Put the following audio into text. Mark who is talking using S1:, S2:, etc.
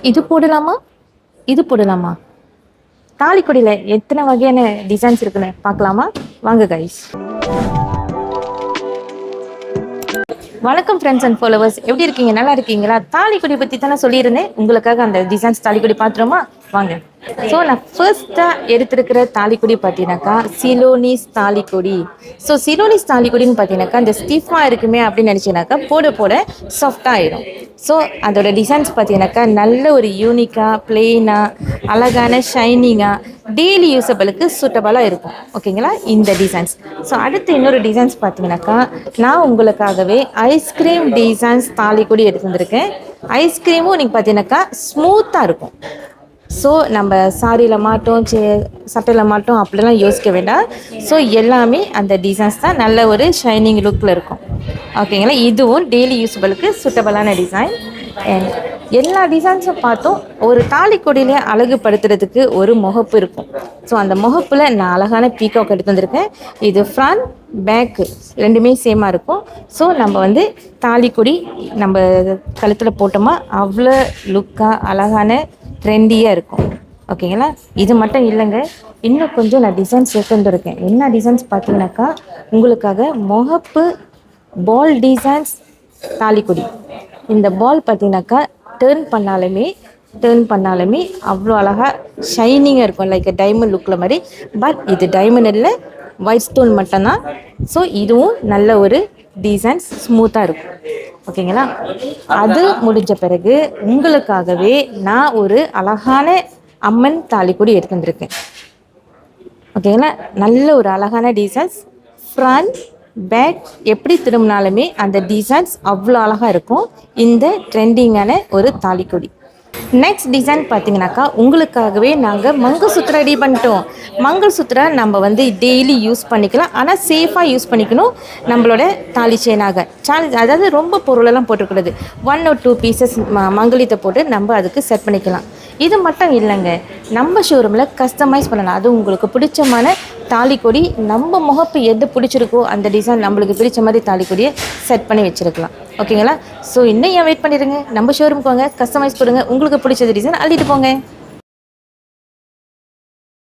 S1: இது போடலாமா? இது போடலாமா? தாலிக்கொடியில் எத்தனை வகையான டிசைன்ஸ் இருக்குன்னு பார்க்கலாமா? வாங்க கைஸ். வணக்கம் ஃப்ரெண்ட்ஸ் அண்ட் ஃபாலோவர்ஸ், எப்படி இருக்கீங்க? நல்லா இருக்கீங்களா? தாலிக்கொடி பற்றி தானே சொல்லியிருந்தேன். உங்களுக்காக அந்த டிசைன்ஸ் தாலிக்கொடி பார்த்துருமா? வாங்க. ஸோ நான் ஃபர்ஸ்ட்டாக எடுத்திருக்கிற தாலிக்கொடி பார்த்தீங்கன்னாக்கா சிலோனிஸ் தாலிக்கொடி. ஸோ சிலோனிஸ் தாலிக்கொடின்னு பார்த்தீங்கன்னாக்கா இந்த ஸ்டிஃபாக இருக்குமே அப்படின்னு நினச்சிங்கனாக்கா போட போட சாஃப்டாக ஆகிடும். ஸோ அதோட டிசைன்ஸ் பார்த்தீங்கன்னாக்கா நல்ல ஒரு யூனிக்காக பிளெயினாக அழகான ஷைனிங்காக டெய்லி யூஸபிளுக்கு சூட்டபுளாக இருக்கும். ஓகேங்களா இந்த டிசைன்ஸ். ஸோ அடுத்து இன்னொரு டிசைன்ஸ் பார்த்தீங்கன்னாக்கா நான் உங்களுக்காகவே ஐஸ்கிரீம் டிசைன்ஸ் தாலிக்கொடி எடுத்து வந்திருக்கேன். ஐஸ்கிரீமும் நீங்கள் பார்த்தீங்கன்னாக்கா ஸ்மூத்தாக இருக்கும். ஸோ நம்ம சாரியில் மாட்டோம், சட்டையில் மாட்டோம் அப்படிலாம் யோசிக்க வேண்டாம். ஸோ எல்லாமே அந்த டிசைன்ஸ் தான் நல்ல ஒரு ஷைனிங் லுக்கில் இருக்கும். ஓகேங்களா, இதுவும் டெய்லி யூஸபிளுக்கு சூட்டபுளான டிசைன். அண்ட் எல்லா டிசைன்ஸும் பார்த்தோம். ஒரு தாலிக்கொடியிலே அழகுபடுத்துறதுக்கு ஒரு முகப்பு இருக்கும். ஸோ அந்த முகப்பில் நான் அழகான பீகாக் எடுத்து வந்திருக்கேன். இது ஃப்ரண்ட் பேக்கு ரெண்டுமே சேமாக இருக்கும். ஸோ நம்ம தாலிக்கொடி நம்ம கழுத்தில் போட்டோமா அவ்வளோ லுக்காக அழகான ட்ரெண்டியாக இருக்கும். ஓகேங்களா, இது மட்டும் இல்லைங்க, இன்னும் கொஞ்சம் நான் டிசைன்ஸ் எடுத்து வந்துருக்கேன். என்ன டிசைன்ஸ் பார்த்தீங்கன்னாக்கா உங்களுக்காக முகப்பு பால் டிசைன்ஸ் தாலிக்கொடி. இந்த பால் பார்த்தீங்கன்னாக்கா டேர்ன் பண்ணாலுமே அவ்வளோ அழகாக ஷைனிங்காக இருக்கும், லைக் டைமண்ட் லுக்கில் மாதிரி. பட் இது டைமண்ட் இல்லை, ஒயிட் ஸ்டோன் மட்டும்தான். ஸோ இதுவும் நல்ல ஒரு டிசைன்ஸ் ஸ்மூத்தாக இருக்கும். ஓகேங்களா, அது முடிஞ்ச பிறகு உங்களுக்காகவே நான் ஒரு அழகான அம்மன் தாலிக்கொடி எடுத்து வந்திருக்கேன். ஓகேங்களா, நல்ல ஒரு அழகான டிசைன்ஸ். ஃப்ரண்ட் பேக் எப்படி திரும்பினாலுமே அந்த டிசைன்ஸ் அவ்வளோ அழகாக இருக்கும். இந்த ட்ரெண்டிங்கான ஒரு தாலிக்கொடி. நெக்ஸ்ட் டிசைன் பார்த்தீங்கன்னாக்கா உங்களுக்காகவே நாங்கள் மங்கள்சூத்ரா ரெடி பண்ணிட்டோம். மங்கள்சூத்ரா நம்ம டெய்லி யூஸ் பண்ணிக்கலாம், ஆனால் சேஃபாக யூஸ் பண்ணிக்கணும். நம்மளோட தாலி செயினாக அதாவது ரொம்ப பொருளெல்லாம் போட்டுக்கூடாது. 1 or 2 பீசஸ் மங்கலித்தை போட்டு நம்ம அதுக்கு செட் பண்ணிக்கலாம். இது மட்டும் இல்லைங்க, நம்ம ஷோரூமில் கஸ்டமைஸ் பண்ணலாம். அது உங்களுக்கு பிடிச்சமான தாலிக்கொடி, நம்ம முகப்பு எது பிடிச்சிருக்கோ அந்த டிசைன் நம்மளுக்கு பிடிச்ச மாதிரி தாலிக்கொடியை செட் பண்ணி வச்சுருக்கலாம். ஓகேங்களா, ஸோ இன்னும் ஏன் வெயிட் பண்ணிடுங்க, நம்ம ஷோரூமுக்கு வாங்க, கஸ்டமைஸ் கொடுங்க, உங்களுக்கு பிடிச்ச டிசைன் அள்ளிட்டு போங்க.